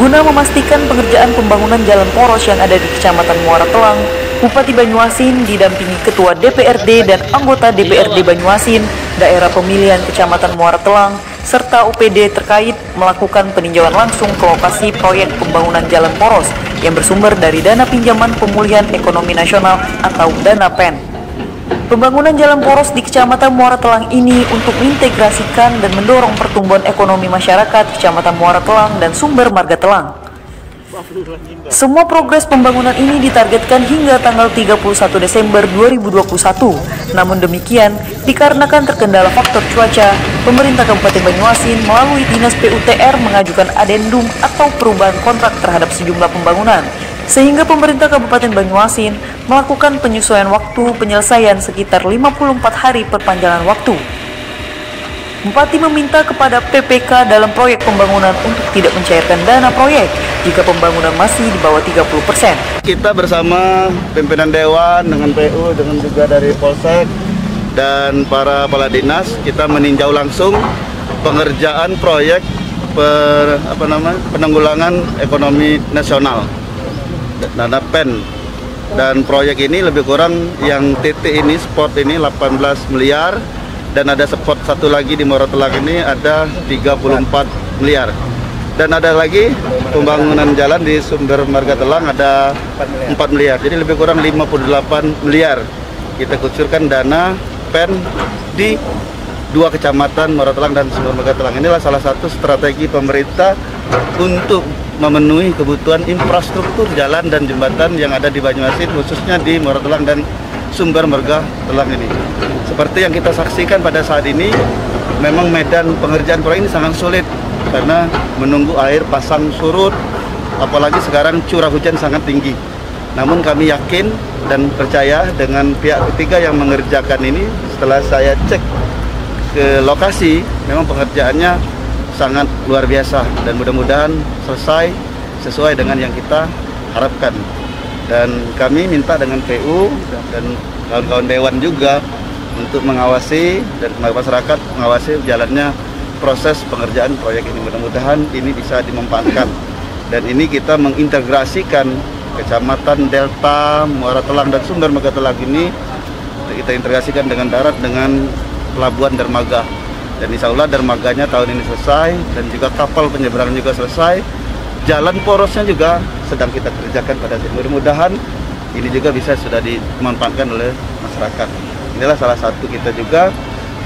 Guna memastikan pengerjaan pembangunan jalan poros yang ada di Kecamatan Muara Telang, Bupati Banyuasin didampingi Ketua DPRD dan anggota DPRD Banyuasin, daerah pemilihan Kecamatan Muara Telang, serta OPD terkait melakukan peninjauan langsung ke lokasi proyek pembangunan jalan poros yang bersumber dari Dana Pinjaman Pemulihan Ekonomi Nasional atau Dana PEN. Pembangunan jalan poros di Kecamatan Muara Telang ini untuk mengintegrasikan dan mendorong pertumbuhan ekonomi masyarakat Kecamatan Muara Telang dan Sumber Marga Telang. Semua progres pembangunan ini ditargetkan hingga tanggal 31 Desember 2021. Namun demikian, dikarenakan terkendala faktor cuaca, pemerintah Kabupaten Banyuasin melalui Dinas PUTR mengajukan adendum atau perubahan kontrak terhadap sejumlah pembangunan, sehingga pemerintah Kabupaten Banyuasin melakukan penyesuaian waktu penyelesaian sekitar 54 hari perpanjangan waktu. Bupati meminta kepada PPK dalam proyek pembangunan untuk tidak mencairkan dana proyek jika pembangunan masih di bawah 30%. Kita bersama pimpinan Dewan dengan PU, dengan juga dari Polsek dan para kepala dinas, kita meninjau langsung pengerjaan proyek penanggulangan ekonomi nasional, Dana PEN. Dan proyek ini lebih kurang yang titik ini, spot ini 18 miliar, dan ada spot satu lagi di Muara Telang ini ada 34 miliar. Dan ada lagi pembangunan jalan di Sumber Marga Telang ada 4 miliar. Jadi lebih kurang 58 miliar. Kita kucurkan dana PEN di dua kecamatan Muara Telang dan Sumber Marga Telang. Inilah salah satu strategi pemerintah untuk memenuhi kebutuhan infrastruktur jalan dan jembatan yang ada di Banyuasin, khususnya di Muara Telang dan Sumber Marga Telang ini. Seperti yang kita saksikan pada saat ini, memang medan pengerjaan proyek ini sangat sulit karena menunggu air pasang surut, apalagi sekarang curah hujan sangat tinggi. Namun kami yakin dan percaya dengan pihak ketiga yang mengerjakan ini, setelah saya cek ke lokasi, memang pengerjaannya sangat luar biasa dan mudah-mudahan selesai sesuai dengan yang kita harapkan. Dan kami minta dengan PU dan kawan-kawan Dewan juga untuk mengawasi dan masyarakat mengawasi jalannya proses pengerjaan proyek ini. Mudah-mudahan ini bisa dimanfaatkan. Dan ini kita mengintegrasikan Kecamatan Delta, Muara Telang dan Sumber Marga Telang ini kita integrasikan dengan darat dengan Pelabuhan Dermaga. Dan insya Allah dermaganya tahun ini selesai dan juga kapal penyeberangan juga selesai. Jalan porosnya juga sedang kita kerjakan pada saat mudah-mudahan ini juga bisa sudah dimanfaatkan oleh masyarakat. Inilah salah satu kita juga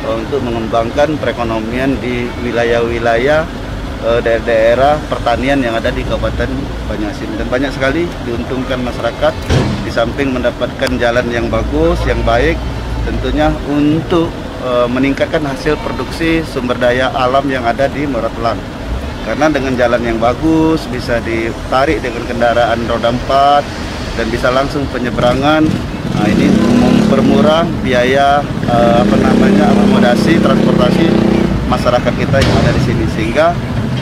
untuk mengembangkan perekonomian di wilayah-wilayah daerah-daerah pertanian yang ada di Kabupaten Banyuasin. Dan banyak sekali diuntungkan masyarakat di samping mendapatkan jalan yang bagus, yang baik, tentunya untuk meningkatkan hasil produksi sumber daya alam yang ada di Muara Telang. Karena dengan jalan yang bagus bisa ditarik dengan kendaraan roda 4 dan bisa langsung penyeberangan. Nah, ini mempermurah biaya akomodasi transportasi masyarakat kita yang ada di sini, sehingga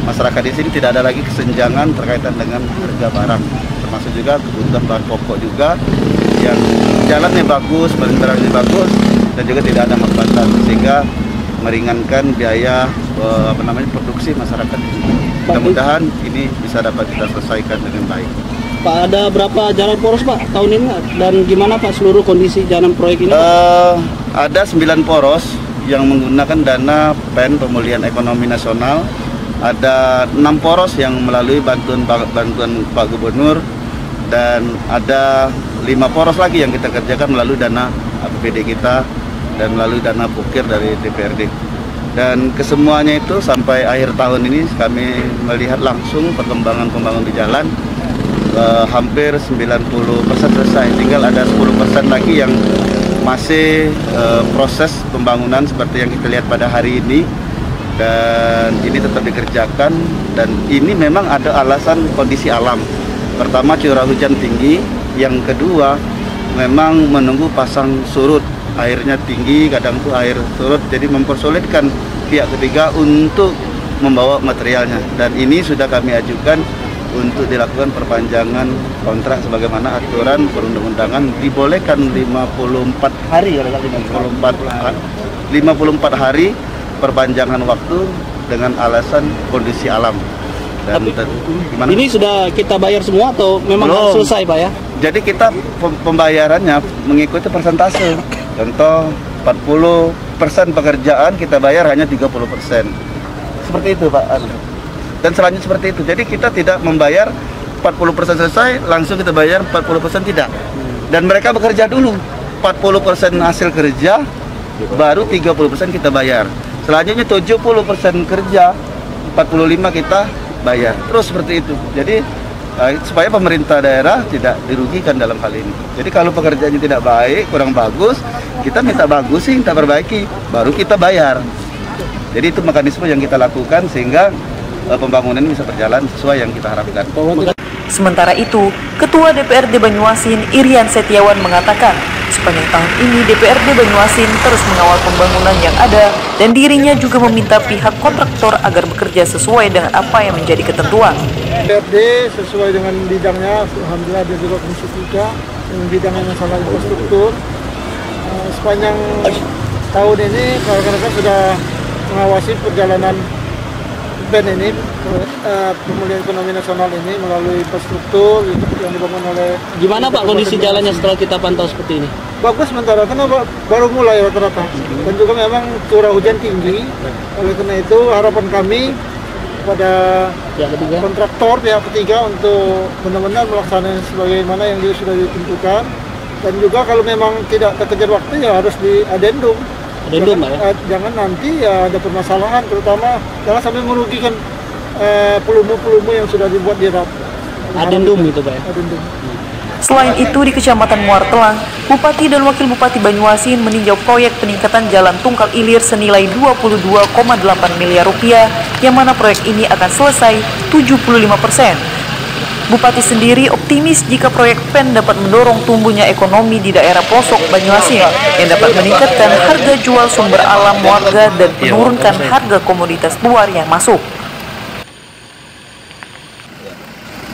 masyarakat di sini tidak ada lagi kesenjangan terkaitan dengan harga barang, termasuk juga kebutuhan bahan pokok juga yang jalannya bagus, penyeberangannya bagus, dan juga tidak ada hambatan, sehingga meringankan biaya produksi masyarakat ini. Mudah-mudahan ini bisa dapat kita selesaikan dengan baik. Pak, ada berapa jalan poros Pak tahun ini, dan gimana Pak seluruh kondisi jalan proyek ini? Ada 9 poros yang menggunakan dana PEN Pemulihan Ekonomi Nasional. Ada 6 poros yang melalui bantuan Pak Gubernur, dan ada 5 poros lagi yang kita kerjakan melalui dana APBD kita dan melalui dana pukir dari DPRD. Dan kesemuanya itu sampai akhir tahun ini kami melihat langsung perkembangan pembangunan di jalan. Hampir 90% selesai, tinggal ada 10% lagi yang masih proses pembangunan seperti yang kita lihat pada hari ini. Dan ini tetap dikerjakan, dan ini memang ada alasan kondisi alam. Pertama, curah hujan tinggi. Yang kedua, memang menunggu pasang surut, airnya tinggi, kadang tuh air surut, jadi mempersulitkan pihak ketiga untuk membawa materialnya. Dan ini sudah kami ajukan untuk dilakukan perpanjangan kontrak sebagaimana aturan perundang-undangan, dibolehkan 54 hari, 54 hari perpanjangan waktu dengan alasan kondisi alam. Dan Tapi gimana? ini sudah kita bayar semua atau memang Belum. harus selesai Pak ya? Jadi kita pembayarannya mengikuti persentase. Contoh 40% pekerjaan kita bayar hanya 30%. Seperti itu Pak. Dan selanjutnya seperti itu. Jadi kita tidak membayar 40% selesai langsung kita bayar 40% tidak. Dan mereka bekerja dulu. 40% hasil kerja baru 30% kita bayar. Selanjutnya 70% kerja, 45 kita bayar. Terus seperti itu. Jadi supaya pemerintah daerah tidak dirugikan dalam hal ini. Jadi kalau pekerjaannya tidak baik, kurang bagus, kita minta bagusin, kita perbaiki, baru kita bayar. Jadi itu mekanisme yang kita lakukan sehingga pembangunan ini bisa berjalan sesuai yang kita harapkan. Sementara itu, Ketua DPRD Banyuasin Irian Setiawan mengatakan, sepanjang tahun ini DPRD Banyuasin terus mengawal pembangunan yang ada dan dirinya juga meminta pihak kontraktor agar bekerja sesuai dengan apa yang menjadi ketentuan. DPRD sesuai dengan bidangnya, alhamdulillah dia juga Komisi 3 dengan bidangnya masalah infrastruktur. Sepanjang tahun ini rekan-rekan sudah mengawasi perjalanan BEN ini, pemulihan ekonomi nasional ini melalui infrastruktur yang dibangun oleh. Gimana Pak kondisi jalannya setelah kita pantau seperti ini? Bagus sementara, karena baru mulai rata-rata dan juga memang curah hujan tinggi. Oleh karena itu harapan kami pada kontraktor pihak ketiga untuk benar-benar melaksanakan sebagaimana yang sudah ditentukan, dan juga kalau memang tidak terkejar waktu ya harus diadendum. Jangan nanti ya ada permasalahan, terutama jangan sampai merugikan pelumu-pelumu yang sudah dibuat di RAP. Adendum itu Pak ya? Adendum. Selain itu, di Kecamatan Muara Telang, Bupati dan Wakil Bupati Banyuasin meninjau proyek peningkatan Jalan Tungkal Ilir senilai 22,8 miliar rupiah, yang mana proyek ini akan selesai 75%. Bupati sendiri optimis jika proyek PEN dapat mendorong tumbuhnya ekonomi di daerah pelosok Banyuasin yang dapat meningkatkan harga jual sumber alam warga dan menurunkan harga komoditas luar yang masuk.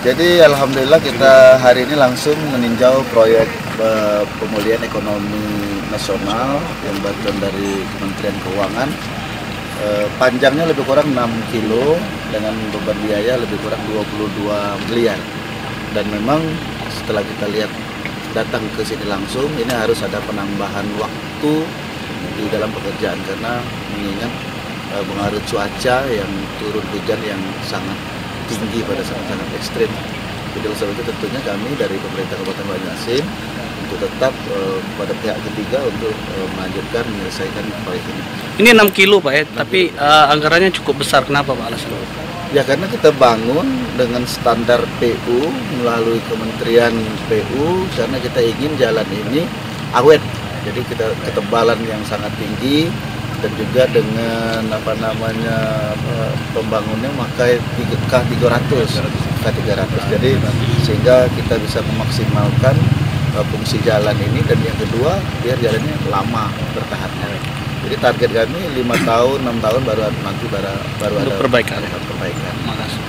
Jadi alhamdulillah kita hari ini langsung meninjau proyek pemulihan ekonomi nasional yang bantuan dari Kementerian Keuangan. Panjangnya lebih kurang 6 kilo dengan beban biaya lebih kurang 22 miliar. Dan memang setelah kita lihat datang ke sini langsung, ini harus ada penambahan waktu di dalam pekerjaan karena mengingat pengaruh cuaca yang turun hujan yang sangat tinggi pada sangat-sangat ekstrim. Jadi oleh sebab itu tentunya kami dari pemerintah Kabupaten Banyuasin untuk tetap pada pihak ketiga untuk melanjutkan menyelesaikan proyek ini. Ini 6 kilo Pak ya, tapi anggarannya cukup besar. Kenapa Pak alasannya? Ya karena kita bangun dengan standar PU melalui Kementerian PU karena kita ingin jalan ini awet. Jadi kita ketebalan yang sangat tinggi dan juga dengan pembangunnya memakai K300. Jadi sehingga kita bisa memaksimalkan fungsi jalan ini, dan yang kedua biar jalannya lama bertahannya. Jadi target kami 5 tahun, 6 tahun baru ada perbaikan.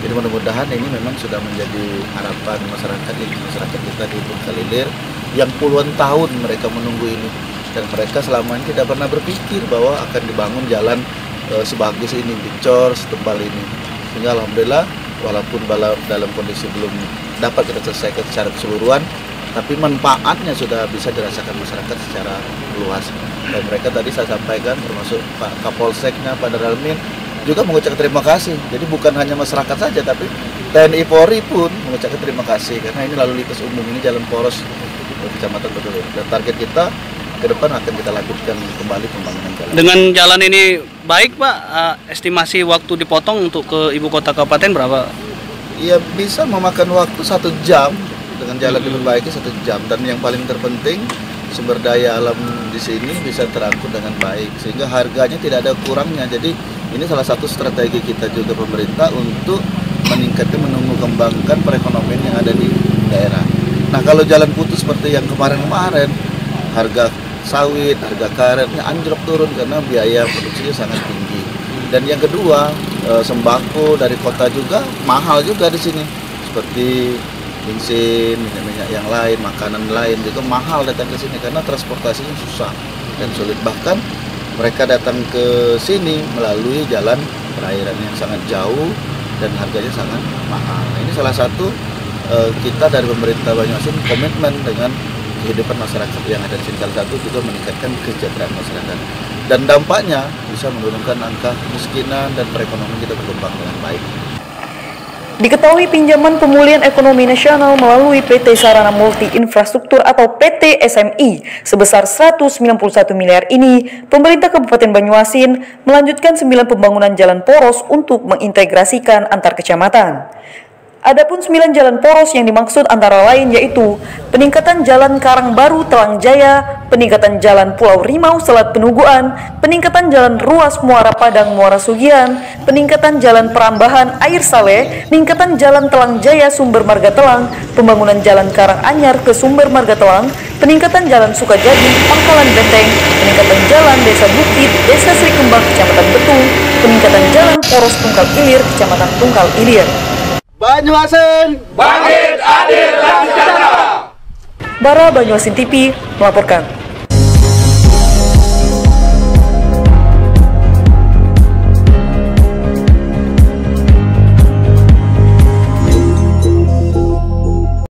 Jadi mudah-mudahan ini memang sudah menjadi harapan masyarakat kita di Tungkal Ilir yang puluhan tahun mereka menunggu ini, dan mereka selama ini tidak pernah berpikir bahwa akan dibangun jalan sebagus ini, dicor setebal ini. Sehingga alhamdulillah walaupun dalam kondisi belum dapat kita selesaikan secara keseluruhan, tapi manfaatnya sudah bisa dirasakan masyarakat secara luas. Dan mereka tadi saya sampaikan termasuk Pak Kapolseknya, Pak Daralmin juga mengucapkan terima kasih. Jadi bukan hanya masyarakat saja, tapi TNI Polri pun mengucapkan terima kasih karena ini lalu lintas umum, ini jalan poros Kecamatan Betul. Dan target kita ke depan akan kita lanjutkan kembali pembangunan jalan. Dengan jalan ini baik Pak, estimasi waktu dipotong untuk ke ibu kota kabupaten berapa? Ya bisa memakan waktu 1 jam dengan jalan diperbaiki 1 jam, dan yang paling terpenting sumber daya alam di sini bisa terangkut dengan baik sehingga harganya tidak ada kurangnya. Jadi ini salah satu strategi kita juga pemerintah untuk meningkatkan, menumbuh kembangkan perekonomian yang ada di daerah. Nah kalau jalan putus seperti yang kemarin-kemarin, harga sawit, harga karetnya anjlok turun karena biaya produksinya sangat tinggi. Dan yang kedua, sembako dari kota juga mahal juga di sini, seperti bensin, minyak yang lain, makanan lain juga mahal datang ke sini karena transportasinya susah dan sulit. Bahkan mereka datang ke sini melalui jalan perairan yang sangat jauh dan harganya sangat mahal. Nah, ini salah satu kita dari pemerintah Banyuasin komitmen dengan kehidupan masyarakat yang ada di sini. Salah satu juga meningkatkan kesejahteraan masyarakat dan dampaknya bisa menurunkan angka kemiskinan dan perekonomian kita berkembang dengan baik. Diketahui pinjaman pemulihan ekonomi nasional melalui PT Sarana Multi Infrastruktur atau PT SMI sebesar 191 miliar ini, pemerintah Kabupaten Banyuasin melanjutkan 9 pembangunan jalan poros untuk mengintegrasikan antar kecamatan. Adapun 9 jalan poros yang dimaksud antara lain yaitu peningkatan Jalan Karangbaru Telang Jaya, peningkatan Jalan Pulau Rimau Selat Penuguan, peningkatan Jalan Ruas Muara Padang Muara Sugian, peningkatan Jalan Perambahan Air Saleh, peningkatan Jalan Telang Jaya Sumber Marga Telang, pembangunan Jalan Karanganyar ke Sumber Marga Telang, peningkatan Jalan Sukajadi Pangkalan Benteng, peningkatan Jalan Desa Bukit, Desa Sri Kembang Kecamatan Betung, peningkatan Jalan Poros Tungkal Ilir Kecamatan Tungkal Ilir. Banyuasin bangkit, adil, dan sejahtera. Bara Banyuasin TV melaporkan.